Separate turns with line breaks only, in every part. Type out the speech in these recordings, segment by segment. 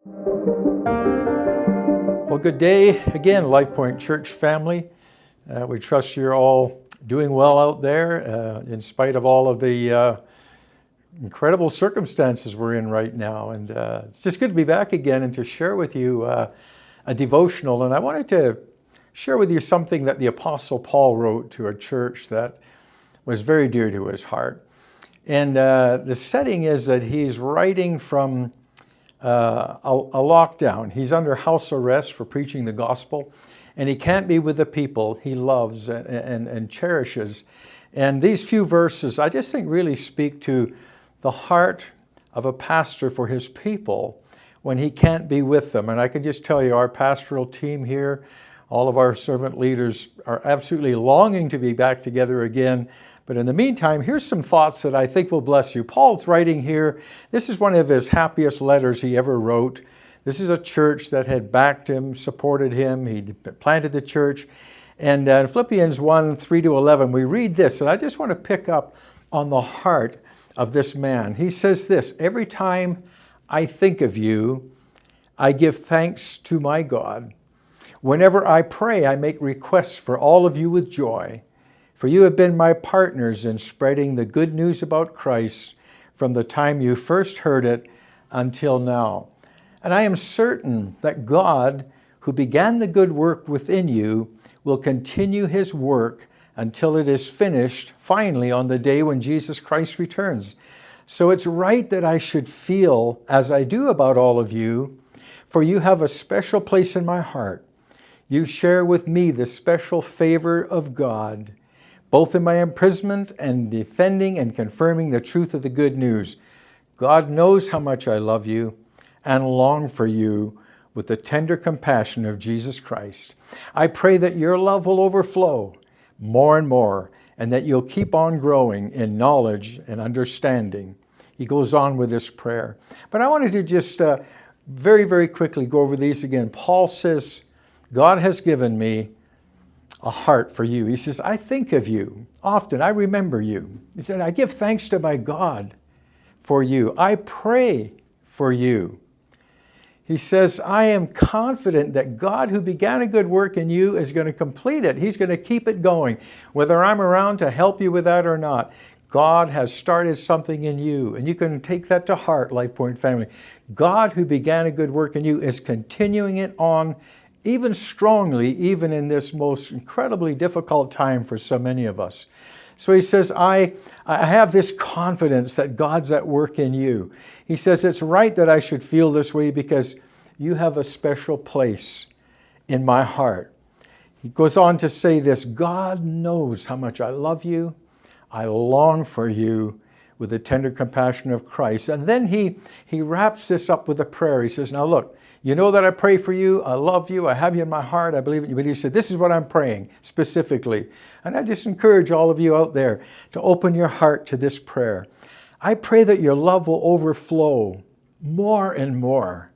Well, good day again, LifePoint Church family. We trust you're all doing well out there in spite of all of the incredible circumstances we're in right now. And it's just good to be back again and to share with you a devotional. And I wanted to share with you something that the Apostle Paul wrote to a church that was very dear to his heart. And the setting is that he's writing from a lockdown. He's under house arrest for preaching the gospel, and he can't be with the people he loves and cherishes. And these few verses, I just think, really speak to the heart of a pastor for his people when he can't be with them. And I can just tell you, our pastoral team here, all of our servant leaders are absolutely longing to be back together again. But in the meantime, here's some thoughts that I think will bless you. Paul's writing here. This is one of his happiest letters he ever wrote. This is a church that had backed him, supported him. He planted the church. And in Philippians 1, 3-11, we read this, and I just want to pick up on the heart of this man. He says this: every time I think of you, I give thanks to my God. Whenever I pray, I make requests for all of you with joy. For you have been my partners in spreading the good news about Christ from the time you first heard it until now. And I am certain that God, who began the good work within you, will continue his work until it is finished, finally, on the day when Jesus Christ returns. So it's right that I should feel as I do about all of you, for you have a special place in my heart. You share with me the special favor of God, both in my imprisonment and defending and confirming the truth of the good news. God knows how much I love you and long for you with the tender compassion of Jesus Christ. I pray that your love will overflow more and more, and that you'll keep on growing in knowledge and understanding. He goes on with this prayer. But I wanted to just very, very quickly go over these again. Paul says, God has given me a heart for you. He says, I think of you often. I remember you. He said, I give thanks to my God for you. I pray for you. He says, I am confident that God, who began a good work in you, is going to complete it. He's going to keep it going. Whether I'm around to help you with that or not, God has started something in you. And you can take that to heart, LifePoint family. God, who began a good work in you, is continuing it on even strongly, even in this most incredibly difficult time for so many of us. So he says, I have this confidence that God's at work in you. He says, it's right that I should feel this way because you have a special place in my heart. He goes on to say this: God knows how much I love you. I long for you with the tender compassion of Christ. And then he wraps this up with a prayer. He says, now look, you know that I pray for you. I love you. I have you in my heart. I believe in you. But he said, this is what I'm praying specifically. And I just encourage all of you out there to open your heart to this prayer. I pray that your love will overflow more and more,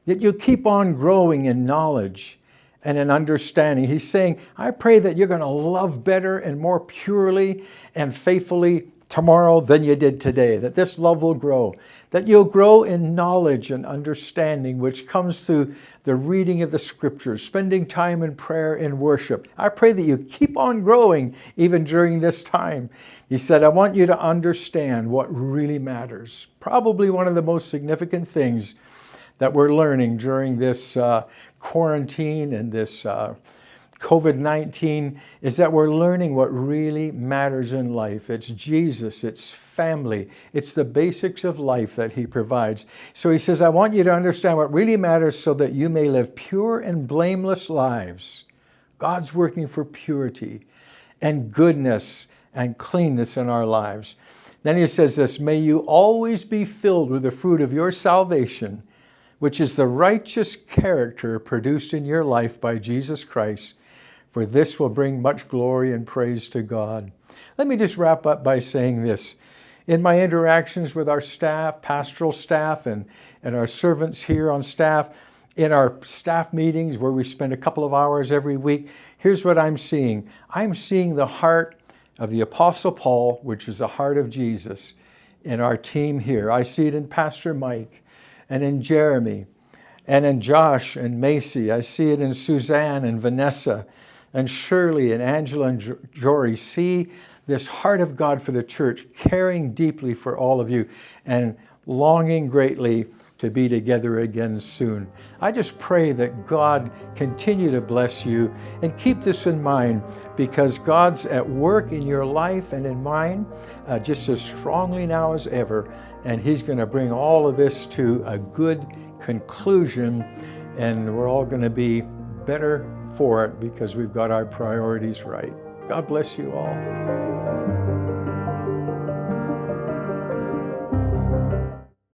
that you'll keep on growing in knowledge and in understanding. He's saying, I pray that you're going to love better and more purely and faithfully tomorrow than you did today, that this love will grow, that you'll grow in knowledge and understanding, which comes through the reading of the scriptures, spending time in prayer and worship. I pray that you keep on growing even during this time. He said, I want you to understand what really matters. Probably one of the most significant things that we're learning during this quarantine and this COVID-19 is that we're learning what really matters in life. It's Jesus, it's family, it's the basics of life that he provides. So he says, I want you to understand what really matters so that you may live pure and blameless lives. God's working for purity and goodness and cleanness in our lives. Then he says this: may you always be filled with the fruit of your salvation, which is the righteous character produced in your life by Jesus Christ. For this will bring much glory and praise to God. Let me just wrap up by saying this. In my interactions with our staff, pastoral staff, and our servants here on staff, in our staff meetings where we spend a couple of hours every week, here's what I'm seeing. I'm seeing the heart of the Apostle Paul, which is the heart of Jesus, in our team here. I see it in Pastor Mike and in Jeremy and in Josh and Macy. I see it in Suzanne and Vanessa and Shirley and Angela and Jory. See this heart of God for the church, caring deeply for all of you and longing greatly to be together again soon. I just pray that God continue to bless you, and keep this in mind, because God's at work in your life and in mine just as strongly now as ever, and He's going to bring all of this to a good conclusion, and we're all going to be better for it because we've got our priorities right. God bless you all.